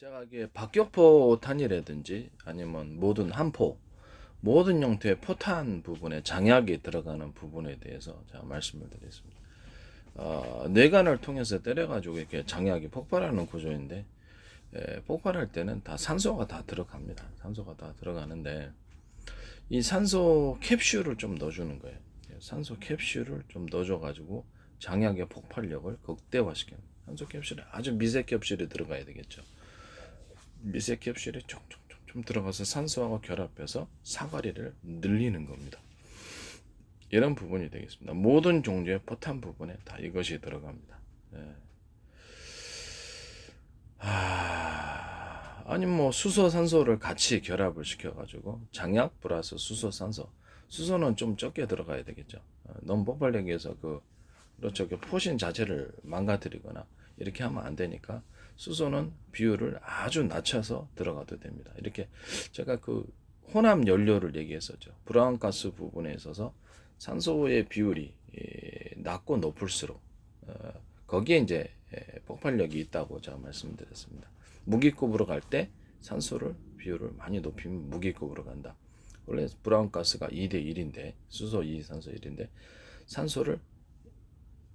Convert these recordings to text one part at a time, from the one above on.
일정하게 박격포탄이라든지 아니면 모든 함포, 모든 형태의 포탄 부분에 장약이 들어가는 부분에 대해서 제가 말씀을 드리겠습니다. 뇌관을 통해서 때려가지고 이렇게 장약이 폭발하는 구조인데, 폭발할 때는 다 산소가 다 들어갑니다. 산소가 다 들어가는데, 이 산소 캡슐을 좀 넣어주는 거예요. 산소 캡슐을 좀 넣어줘가지고 장약의 폭발력을 극대화시켜요. 산소 캡슐에 아주 미세 캡슐이 들어가야 되겠죠. 미세 캡슐이 좀 들어가서 산소하고 결합해서 사거리를 늘리는 겁니다. 이런 부분이 되겠습니다. 모든 종류의 포탄 부분에 다 이것이 들어갑니다. 아니 뭐 수소 산소를 같이 결합을 시켜가지고 장약 플러스 수소 산소. 수소는 좀 적게 들어가야 되겠죠. 너무 폭발력에 의해서 그렇죠. 포신 자체를 망가뜨리거나 이렇게 하면 안 되니까 수소는 비율을 아주 낮춰서 들어가도 됩니다. 이렇게 제가 혼합 연료를 얘기했었죠. 브라운가스 부분에 있어서 산소의 비율이 낮고 높을수록 거기에 이제 폭발력이 있다고 제가 말씀드렸습니다. 무기급으로 갈 때 산소를 비율을 많이 높이면 무기급으로 간다. 원래 브라운가스가 2대 1인데 수소 2, 산소 1인데 산소를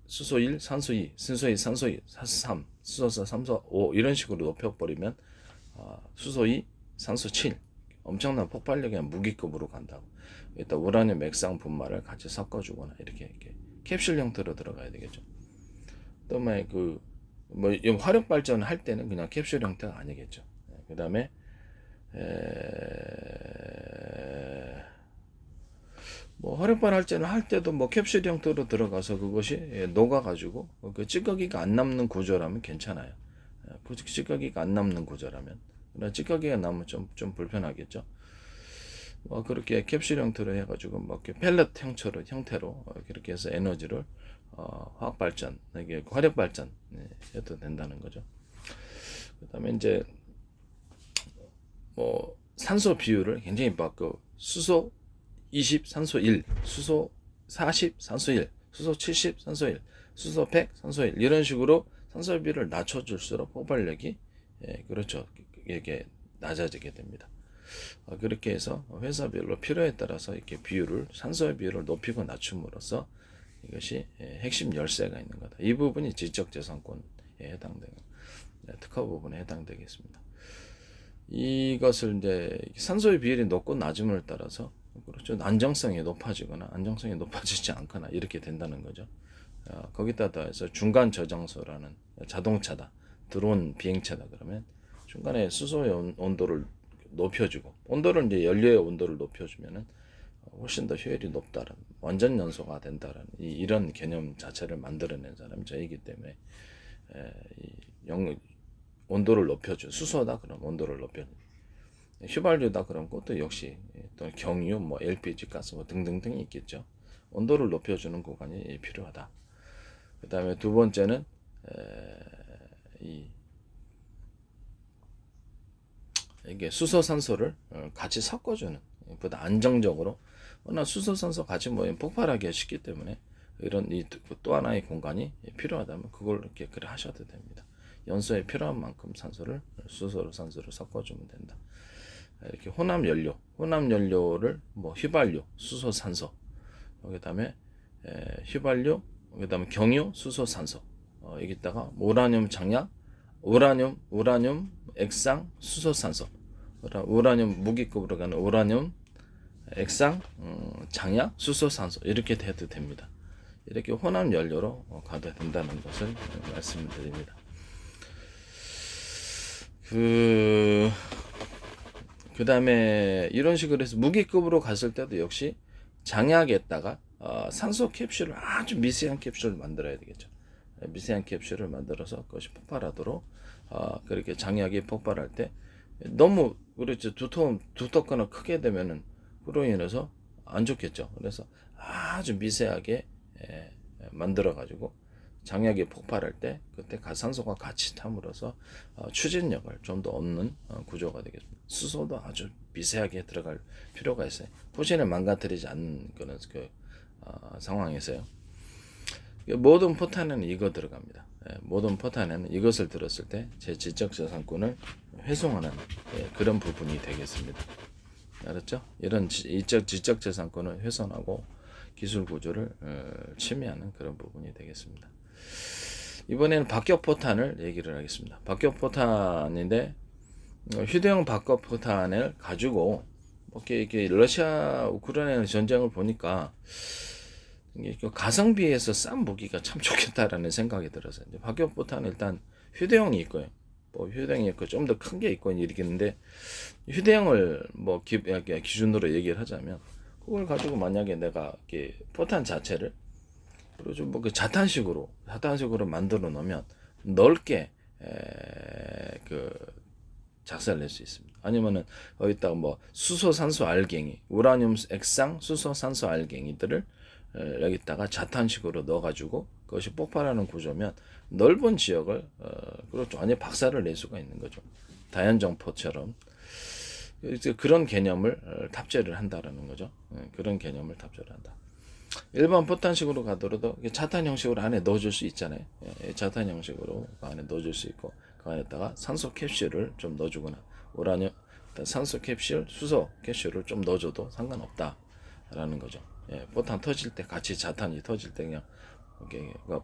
수소 1, 산소 2, 산소 2, 산소 2, 산소 3, 수소 4, 산소 5 이런 식으로 높여버리면 수소 2, 산소 7 엄청난 폭발력의 무기급으로 간다고. 일단 우라늄 액상 분말을 같이 섞어주거나 이렇게 캡슐 형태로 들어가야 되겠죠. 또 화력 발전을 할 때는 그냥 캡슐 형태가 아니겠죠. 그 다음에 화력발 할 때도 캡슐 형태로 들어가서 그것이 녹아가지고 그 찌꺼기가 안 남는 구조라면 괜찮아요. 찌꺼기가 안 남는 구조라면. 그러나 찌꺼기가 남으면 좀 불편하겠죠. 그렇게 캡슐 형태로 해가지고 펠렛 형태로 그렇게 해서 에너지를 화학 발전, 이게 화력 발전 해도 된다는 거죠. 그다음에 이제 산소 비율을 굉장히 수소 20, 산소 1, 수소 40, 산소 1, 수소 70, 산소 1, 수소 100, 산소 1 이런 식으로 산소 비율을 낮춰줄수록 폭발력이 그렇죠. 이게 낮아지게 됩니다. 그렇게 해서 회사별로 필요에 따라서 이렇게 산소의 비율을 높이고 낮춤으로써 이것이 핵심 열쇠가 있는 거다. 이 부분이 지적재산권에 해당되는 특허 부분에 해당되겠습니다. 이것을 이제 산소의 비율이 높고 낮음을 따라서 그렇죠. 안정성이 높아지거나 안정성이 높아지지 않거나 이렇게 된다는 거죠. 거기다 더해서 중간 저장소라는 자동차다, 드론 비행체다 그러면 중간에 수소의 온도를 높여주고 온도를 이제 연료의 온도를 높여주면은 훨씬 더 효율이 높다는 완전 연소가 된다는 이런 개념 자체를 만들어낸 사람이 저이기 때문에 온도를 높여줘. 수소다 그럼 온도를 높여줘. 휘발유다 그럼 그것도 역시 또 경유, LPG 가스 등등등이 있겠죠. 온도를 높여주는 구간이 필요하다. 그 다음에 두 번째는 이게 수소 산소를 같이 섞어주는 보다 안정적으로 수소 산소 같이 폭발하게 쉽기 때문에 이런 또 하나의 공간이 필요하다면 그걸 이렇게 하셔도 됩니다. 연소에 필요한 만큼 수소로 산소를 섞어주면 된다. 이렇게 혼합 연료를 휘발유, 수소, 산소, 그다음에 휘발유, 그다음에 경유, 수소, 산소, 여기다가 우라늄 장약, 우라늄 액상, 수소, 산소, 우라늄 무기급으로 가는 우라늄 액상, 장약, 수소, 산소 이렇게 해도 됩니다. 이렇게 혼합 연료로 가도 된다는 것을 말씀드립니다. 그 다음에 이런 식으로 해서 무기급으로 갔을 때도 역시 장약에다가 산소 캡슐을 아주 미세한 캡슐을 만들어야 되겠죠. 미세한 캡슐을 만들어서 그것이 폭발하도록 그렇게 장약이 폭발할 때 너무 그렇죠. 두텁거나 크게 되면은 그로 인해서 안 좋겠죠. 그래서 아주 미세하게 만들어 가지고 장약이 폭발할 때 그때 산소가 같이 탐으로써 추진력을 좀 더 얻는 구조가 되겠습니다. 수소도 아주 미세하게 들어갈 필요가 있어요. 포신을 망가뜨리지 않는 그런 상황에서요. 모든 포탄에는 이거 들어갑니다. 모든 포탄에는 이것을 들었을 때 제 지적재산권을 회송하는 그런 부분이 되겠습니다. 알았죠? 이런 지적재산권을 훼손하고 기술 구조를 침해하는 그런 부분이 되겠습니다. 이번에는 박격 포탄을 얘기를 하겠습니다. 박격 포탄인데 휴대용 박격 포탄을 가지고 이렇게 러시아 우크라이나 전쟁을 보니까 가성비에서 싼 무기가 참 좋겠다라는 생각이 들어서 이제 박격 포탄은 일단 휴대용이 있고요. 뭐 휴대용이 있고 좀 더 큰 게 있고 이렇겠는데 휴대용을 뭐 기준으로 얘기를 하자면 그걸 가지고 만약에 내가 이렇게 포탄 자체를 그리고 좀 뭐 그 자탄식으로 만들어 놓으면 넓게 그 작살낼 수 있습니다. 아니면은 거기다가 뭐 수소, 산소, 알갱이, 우라늄, 액상, 수소, 산소, 알갱이들을 여기다가 자탄식으로 넣어가지고 그것이 폭발하는 구조면 넓은 지역을 그렇죠. 완전 박살을 낼 수가 있는 거죠. 다연정포처럼 그런 개념을 탑재를 한다라는 거죠. 그런 개념을 탑재를 한다. 일반 포탄식으로 가더라도 자탄 형식으로 안에 넣어줄 수 있잖아요. 자탄 형식으로 그 안에 넣어줄 수 있고 그 안에다가 산소 캡슐을 좀 넣어주거나 우라늄, 산소 캡슐, 수소 캡슐을 좀 넣어줘도 상관없다라는 거죠. 포탄 터질 때 같이 자탄이 터질 때 그냥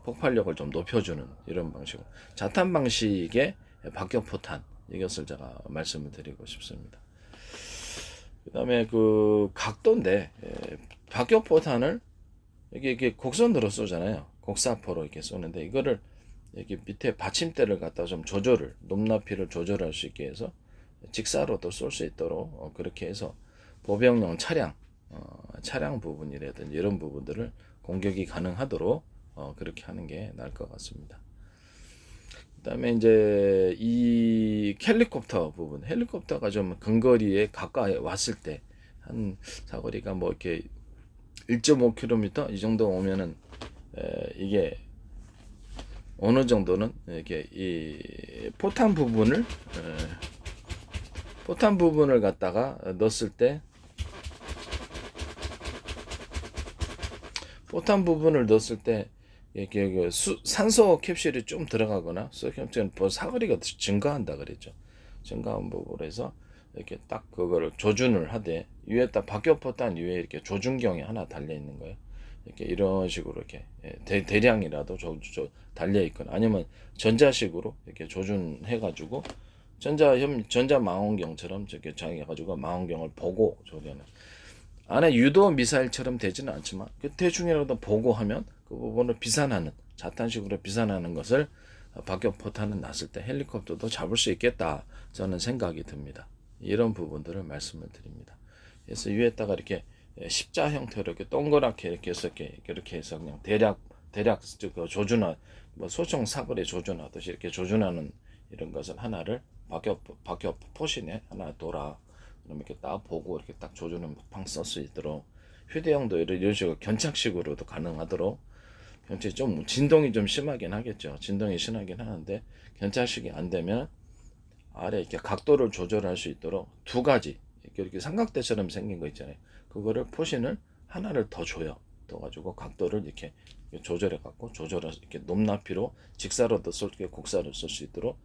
폭발력을 좀 높여주는 이런 방식으로 자탄 방식의 박격 포탄 이것을 제가 말씀을 드리고 싶습니다. 그다음에 그 각도인데 박격 포탄을 이게 곡선으로 쏘잖아요. 곡사포로 이렇게 쏘는데 이거를 여기 밑에 받침대를 갖다 좀 조절을 높낮이를 조절할 수 있게 해서 직사로도 쏠 수 있도록 그렇게 해서 보병용 차량 부분이라든지 이런 부분들을 공격이 가능하도록 그렇게 하는 게 나을 것 같습니다. 그다음에 이제 이 헬리콥터 부분, 헬리콥터가 좀 근거리에 가까이 왔을 때 한 사거리가 뭐 이렇게 1.5km 이 정도 오면은 이게 어느 정도는 이렇게 이 포탄 부분을 갖다가 넣었을 때 포탄 부분을 넣었을 때 이게 산소 캡슐이 좀 들어가거나 캡슐은 사거리가 증가한다 그랬죠. 증가한 부분으로 해서 이렇게 딱 그거를 조준을 하되 위에다 박격 포탄 위에 이렇게 조준경이 하나 달려 있는 거예요. 이렇게 이런 식으로 이렇게 대량이라도 달려 있거나 아니면 전자식으로 이렇게 조준해가지고 전자 망원경처럼 저렇게 장해가지고 망원경을 보고 조련해. 안에 유도 미사일처럼 되지는 않지만 그 대충이라도 보고 하면 그 부분을 비산하는 자탄식으로 비산하는 것을 박격 포탄은 놨을 때 헬리콥터도 잡을 수 있겠다 저는 생각이 듭니다. 이런 부분들을 말씀을 드립니다. 그래서 위에다가 이렇게 십자 형태로 이렇게 동그랗게 이렇게 해서 이렇게 해서 그냥 대략 조준하 뭐 소총 사거리 조준하듯이 이렇게 조준하는 이런 것을 하나를 박격 포신에 하나 둬라. 그럼 이렇게 딱 보고 이렇게 딱 조준을 팡 쓸 수 있도록 휴대용도 이런 식으로 견착식으로도 가능하도록 견착 좀 진동이 좀 심하긴 하겠죠. 진동이 심하긴 하는데 견착식이 안 되면 아래 이렇게 각도를 조절할 수 있도록 두 가지 이렇게 삼각대처럼 생긴 거 있잖아요. 그거를 포신을 하나를 더 줘요. 더 가지고 각도를 이렇게 조절해 갖고 조절해서 이렇게 높낮이로 직사로도 쏠게 곡사로 쓸 수 있도록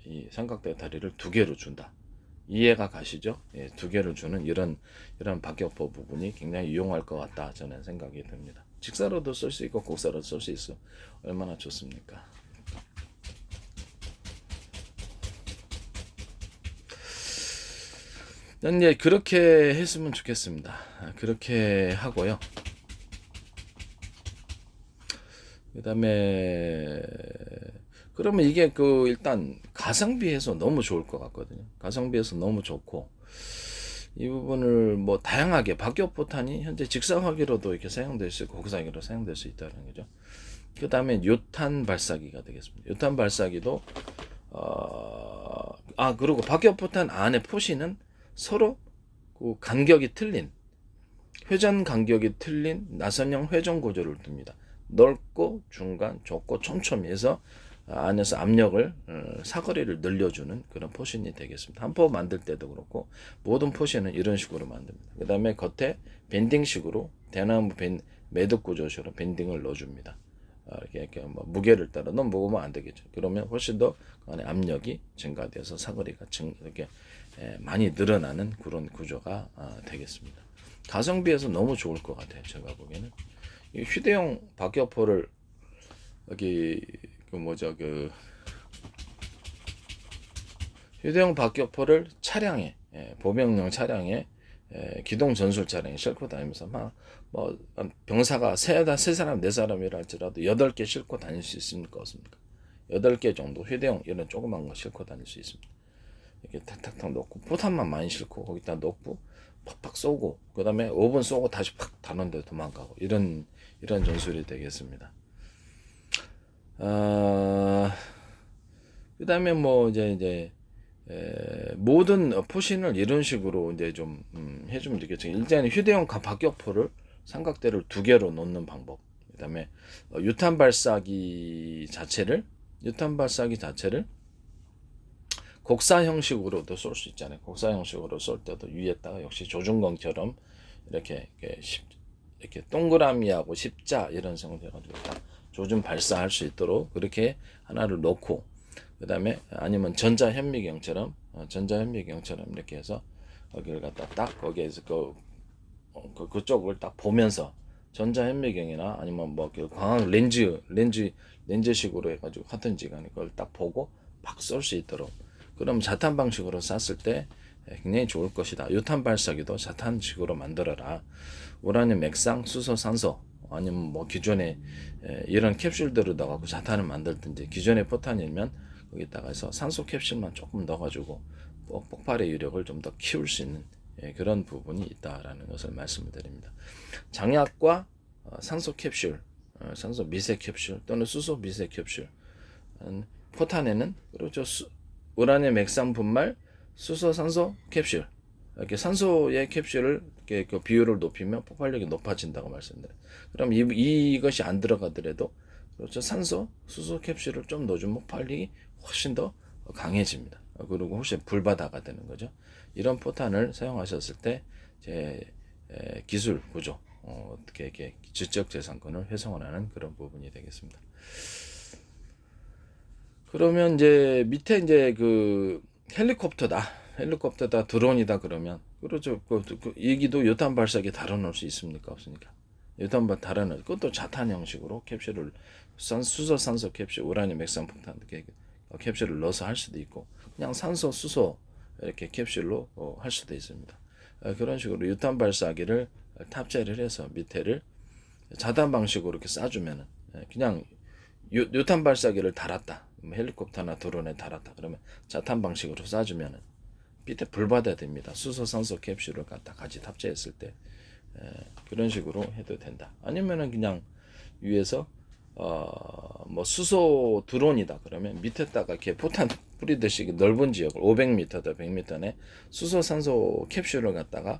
이 삼각대 다리를 두 개로 준다. 이해가 가시죠? 두 개를 주는 이런 박격포 부분이 굉장히 유용할 것 같다 저는 생각이 듭니다. 직사로도 쓸 수 있고 곡사로도 쓸 수 있어 얼마나 좋습니까? 이제 그렇게 했으면 좋겠습니다. 그렇게 하고요. 그다음에 그러면 이게 일단 가성비에서 너무 좋을 것 같거든요. 가성비에서 너무 좋고 이 부분을 뭐 다양하게 박격포탄이 현재 직사화기로도 이렇게 사용될 수 있고 곡사기로 사용될 수 있다는 거죠. 그다음에 요탄 발사기가 되겠습니다. 요탄 발사기도 그리고 박격포탄 안에 포신은 서로 그 간격이 틀린 회전 간격이 틀린 나선형 회전 구조를 둡니다. 넓고 중간 좁고 촘촘히 해서 안에서 압력을 사거리를 늘려주는 그런 포신이 되겠습니다. 한 포 만들 때도 그렇고 모든 포신은 이런 식으로 만듭니다. 그 다음에 겉에 밴딩식으로 대나무 매듭 구조식으로 밴딩을 넣어줍니다. 이렇게 뭐 무게를 따라 너무 무거우면 안 되겠죠. 그러면 훨씬 더 그 안에 압력이 증가돼서 사거리가 이렇게 많이 늘어나는 그런 구조가 되겠습니다. 가성비에서 너무 좋을 것 같아요. 제가 보기에는 이 휴대용 박격포를 여기 휴대용 박격포를 차량에 보병용 차량에 기동 전술 차량에 싣고 다니면서 뭐 병사가 세 사람 네 사람이라 할지라도 8개 싣고 다닐 수 있습니까 없습니까? 8개 정도 휴대용 이런 조그만 거 싣고 다닐 수 있습니다. 이렇게 탁탁탁 놓고 포탄만 많이 싣고 거기다 놓고 팍팍 쏘고 그다음에 5분 쏘고 다시 팍 다른 데 도망가고 이런 전술이 되겠습니다. 그다음에 뭐 이제 모든 포신을 이런 식으로 이제 좀 해주면 되겠죠. 일단 휴대용 박격포를 삼각대를 2개로 놓는 방법. 그다음에 유탄 발사기 자체를 곡사 형식으로도 쏠 수 있잖아요. 곡사 형식으로 쏠 때도 위에다가 역시 조준건처럼 이렇게 동그라미하고 십자 이런 식으로 해가지고 딱 조준 발사할 수 있도록 그렇게 하나를 놓고 그다음에 아니면 전자현미경처럼 이렇게 해서 거기를 갖다 딱 거기에서 그쪽을 딱 보면서 전자현미경이나 아니면 뭐 광학 렌즈식으로 해가지고 하든지 간에 그걸 딱 보고 막 쏠 수 있도록 그럼 자탄 방식으로 쐈을 때 굉장히 좋을 것이다. 유탄 발사기도 자탄식으로 만들어라. 우라늄 맥상, 수소, 산소 아니면 뭐 기존에 이런 캡슐들을 넣어갖고 자탄을 만들든지 기존의 포탄이면 거기다가 해서 산소 캡슐만 조금 넣어가지고 폭발의 위력을 좀 더 키울 수 있는 그런 부분이 있다라는 것을 말씀을 드립니다. 장약과 산소 캡슐, 산소 미세 캡슐 또는 수소 미세 캡슐 포탄에는 그렇죠. 우라늄 맥상 분말, 수소 산소 캡슐 이렇게 산소의 캡슐을 이렇게 그 비율을 높이면 폭발력이 높아진다고 말씀드려요. 그럼 이것이 안 들어가더라도 그렇죠. 산소, 수소 캡슐을 좀 넣어주면 폭발력이 훨씬 더 강해집니다. 그리고 훨씬 불바다가 되는 거죠. 이런 포탄을 사용하셨을 때 제 기술 구조 어떻게 이렇게 지적재산권을 훼손을 하는 그런 부분이 되겠습니다. 그러면 이제 밑에 이제 그 헬리콥터다 드론이다 그러면 그렇죠. 이기도 유탄 발사기 달아놓을 수 있습니까 없습니까? 유탄 달아놓을 그것도 자탄 형식으로 캡슐을 수소 산소 캡슐 우라늄 맥상 폭탄 캡슐을 넣어서 할 수도 있고 그냥 산소 수소 이렇게 캡슐로 할 수도 있습니다. 그런 식으로 유탄 발사기를 탑재를 해서 밑에를 자탄 방식으로 이렇게 쏴주면은 그냥 유탄 발사기를 달았다. 헬리콥터나 드론에 달았다. 그러면 자탄 방식으로 쏴주면은 밑에 불바다 됩니다. 수소 산소 캡슐을 갖다 같이 탑재했을 때 그런 식으로 해도 된다. 아니면은 그냥 위에서 뭐 수소 드론이다 그러면 밑에다가 이렇게 포탄 뿌리듯이 넓은 지역을 500m다 100m 내 수소 산소 캡슐을 갖다가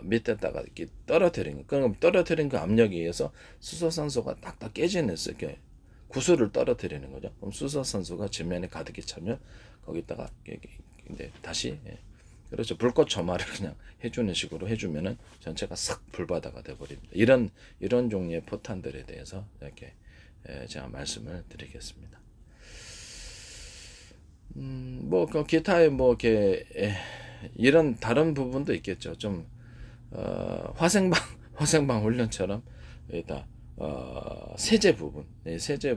밑에다가 이렇게 떨어뜨리는 그럼 떨어뜨린 그 압력에 의해서 수소 산소가 딱딱 깨지는 이렇게 구슬을 떨어뜨리는 거죠. 그럼 수소 산소가 지면에 가득히 차면 거기다가 이제 다시 그렇죠. 불꽃 점화를 그냥 해주는 식으로 해주면은 전체가 싹 불바다가 돼버립니다. 이런 종류의 포탄들에 대해서 이렇게 제가 말씀을 드리겠습니다. 뭐 기타의 뭐 이렇게 이런 다른 부분도 있겠죠. 좀 화생방 훈련처럼 일단 세제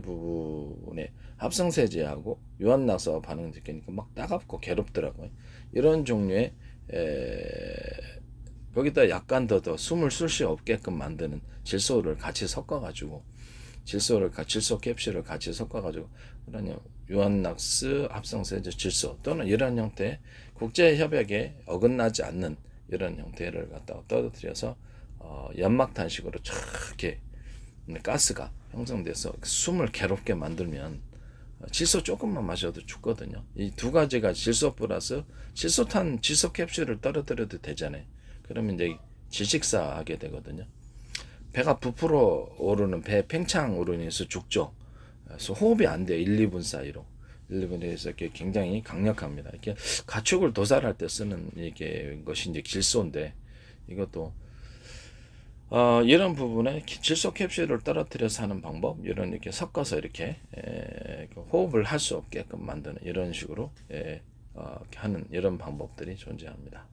부분에 합성 세제하고 유한낙서 반응 느끼니까 막 따갑고 괴롭더라고요. 이런 종류의 거기다 약간 더 숨을 쉴 수 없게끔 만드는 질소를 같이 섞어가지고 질소 캡슐을 같이 섞어가지고 그런 유한낙스 합성 세제 질소 또는 이런 형태의 국제 협약에 어긋나지 않는 이런 형태를 갖다가 떨어뜨려서 연막탄식으로 이렇게 가스가 형성돼서 숨을 괴롭게 만들면 질소 조금만 마셔도 죽거든요. 이 두 가지가 질소 플러스 질소 캡슐을 떨어뜨려도 되잖아요. 그러면 이제 질식사하게 되거든요. 배가 부풀어 오르는 배 팽창으로 인해서 죽죠. 그래서 호흡이 안 돼요. 1, 2분 사이로. 1, 2분에서 이렇게 굉장히 강력합니다. 이렇게 가축을 도살할 때 쓰는 이게 것이 이제 질소인데 이것도 이런 부분에 질소 캡슐을 떨어뜨려서 하는 방법, 이런 이렇게 섞어서 이렇게 그 호흡을 할 수 없게끔 만드는 이런 식으로 하는 이런 방법들이 존재합니다.